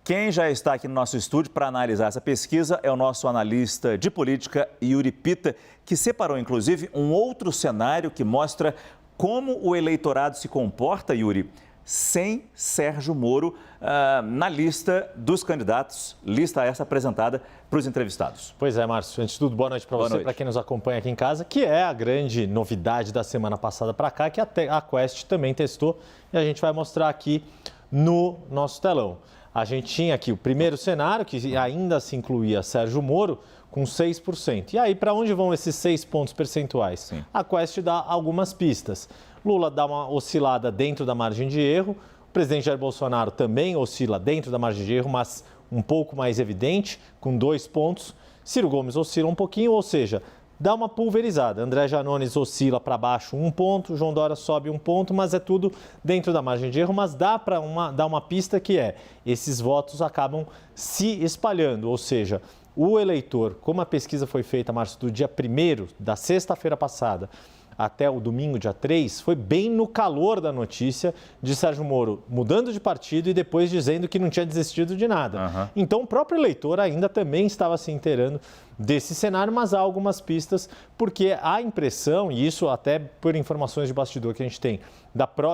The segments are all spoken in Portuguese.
Quem já está aqui no nosso estúdio para analisar essa pesquisa é o nosso analista de política, Yuri Pita, que separou, inclusive, um outro cenário que mostra como o eleitorado se comporta, Yuri, sem Sérgio Moro na lista dos candidatos, lista essa apresentada para os entrevistados. Pois é, Márcio. Antes de tudo, boa noite para você, para quem nos acompanha aqui em casa, que é a grande novidade da semana passada para cá, que a Quest também testou e a gente vai mostrar aqui no nosso telão. A gente tinha aqui o primeiro cenário, que ainda se incluía Sérgio Moro, com 6%. E aí, para onde vão esses 6 pontos percentuais? Sim. A Quest dá algumas pistas. Lula dá uma oscilada dentro da margem de erro, o presidente Jair Bolsonaro também oscila dentro da margem de erro, mas um pouco mais evidente, com 2 pontos. Ciro Gomes oscila um pouquinho, ou seja, dá uma pulverizada. André Janones oscila para baixo 1 ponto, João Dória sobe 1 ponto, mas é tudo dentro da margem de erro. Mas dá para dar uma pista que esses votos acabam se espalhando, ou seja, o eleitor, como a pesquisa foi feita, Márcio, do dia 1º, da sexta-feira passada, até o domingo, dia 3, foi bem no calor da notícia de Sérgio Moro mudando de partido e depois dizendo que não tinha desistido de nada. Então, o próprio eleitor ainda também estava se inteirando desse cenário, mas há algumas pistas, porque a impressão, e isso até por informações de bastidor que a gente tem,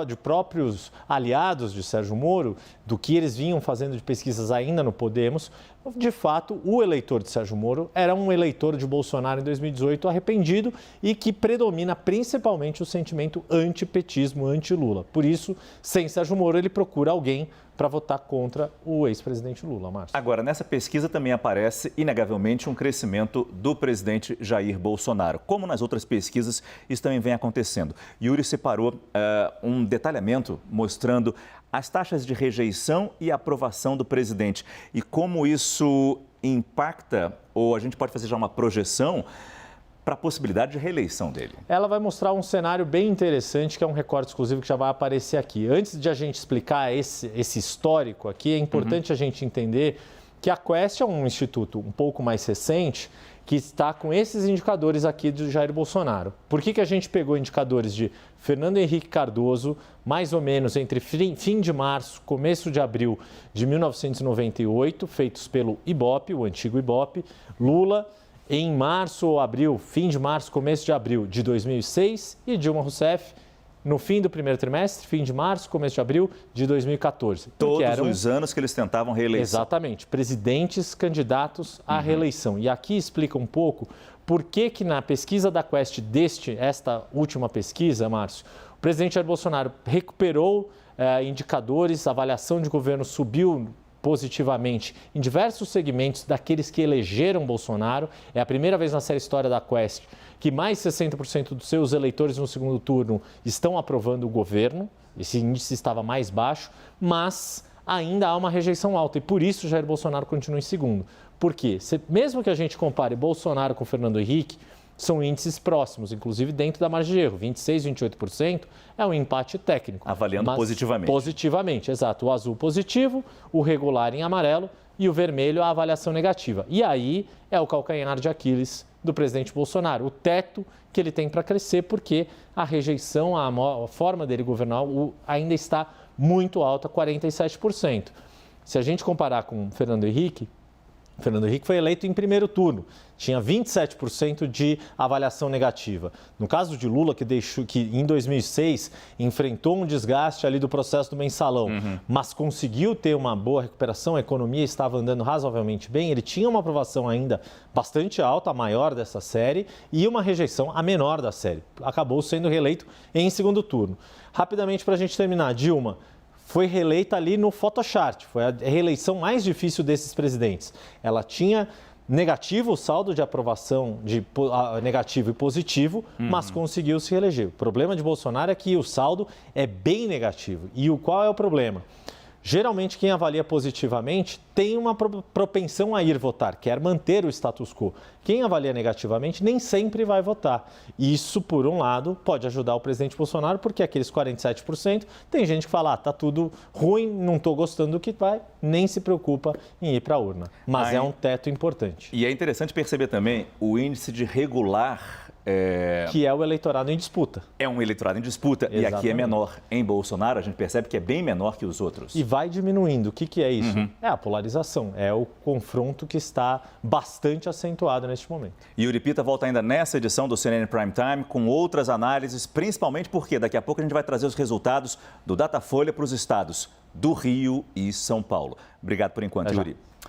de próprios aliados de Sérgio Moro, do que eles vinham fazendo de pesquisas ainda no Podemos, de fato, o eleitor de Sérgio Moro era um eleitor de Bolsonaro em 2018 arrependido e que predomina principalmente o sentimento antipetismo, anti-Lula. Por isso, sem Sérgio Moro, ele procura alguém para votar contra o ex-presidente Lula, Márcio. Agora, nessa pesquisa também aparece, inegavelmente, um crescimento do presidente Jair Bolsonaro. Como nas outras pesquisas, isso também vem acontecendo. Yuri separou um detalhamento mostrando as taxas de rejeição e aprovação do presidente e como isso impacta, ou a gente pode fazer já uma projeção, para a possibilidade de reeleição dele. Ela vai mostrar um cenário bem interessante, que é um recorte exclusivo que já vai aparecer aqui. Antes de a gente explicar esse histórico aqui, é importante a gente entender que a Quest é um instituto um pouco mais recente, que está com esses indicadores aqui do Jair Bolsonaro. Por que a gente pegou indicadores de Fernando Henrique Cardoso, mais ou menos entre fim de março, começo de abril de 1998, feitos pelo Ibope, o antigo Ibope, Lula, em março ou abril, fim de março, começo de abril de 2006 e Dilma Rousseff no fim do primeiro trimestre, fim de março, começo de abril de 2014. Todos os anos que eles tentavam reeleição. Exatamente, presidentes candidatos à reeleição. E aqui explica um pouco por que na pesquisa da Quest esta última pesquisa, Márcio, o presidente Jair Bolsonaro recuperou indicadores, a avaliação de governo subiu positivamente em diversos segmentos daqueles que elegeram Bolsonaro. É a primeira vez na série história da Quest que mais 60% dos seus eleitores no segundo turno estão aprovando o governo. Esse índice estava mais baixo, mas ainda há uma rejeição alta e por isso Jair Bolsonaro continua em segundo. Por quê? Mesmo que a gente compare Bolsonaro com Fernando Henrique, são índices próximos, inclusive dentro da margem de erro. 26%, 28% é um empate técnico. Avaliando positivamente. Positivamente, exato. O azul positivo, o regular em amarelo e o vermelho a avaliação negativa. E aí é o calcanhar de Aquiles do presidente Bolsonaro, o teto que ele tem para crescer, porque a rejeição, a forma dele governar ainda está muito alta, 47%. Se a gente comparar com Fernando Henrique foi eleito em primeiro turno, tinha 27% de avaliação negativa. No caso de Lula, que em 2006 enfrentou um desgaste ali do processo do mensalão, mas conseguiu ter uma boa recuperação, a economia estava andando razoavelmente bem, ele tinha uma aprovação ainda bastante alta, a maior dessa série, e uma rejeição a menor da série. Acabou sendo reeleito em segundo turno. Rapidamente, para a gente terminar, Dilma foi reeleita ali no Photochart, foi a reeleição mais difícil desses presidentes. Ela tinha negativo, o saldo de aprovação negativo e positivo, mas conseguiu se reeleger. O problema de Bolsonaro é que o saldo é bem negativo. E qual é o problema? Geralmente, quem avalia positivamente tem uma propensão a ir votar, quer manter o status quo. Quem avalia negativamente nem sempre vai votar. Isso, por um lado, pode ajudar o presidente Bolsonaro, porque aqueles 47% tem gente que fala, tá tudo ruim, não estou gostando do que vai, nem se preocupa em ir para a urna. Mas é um teto importante. E é interessante perceber também o índice de regular Que é o eleitorado em disputa. É um eleitorado em disputa. Exatamente. E aqui é menor. Em Bolsonaro, a gente percebe que é bem menor que os outros. E vai diminuindo. O que é isso? É a polarização. É o confronto que está bastante acentuado neste momento. E Yuri Pita volta ainda nessa edição do CNN Prime Time com outras análises, principalmente porque daqui a pouco a gente vai trazer os resultados do Datafolha para os estados do Rio e São Paulo. Obrigado por enquanto, Yuri.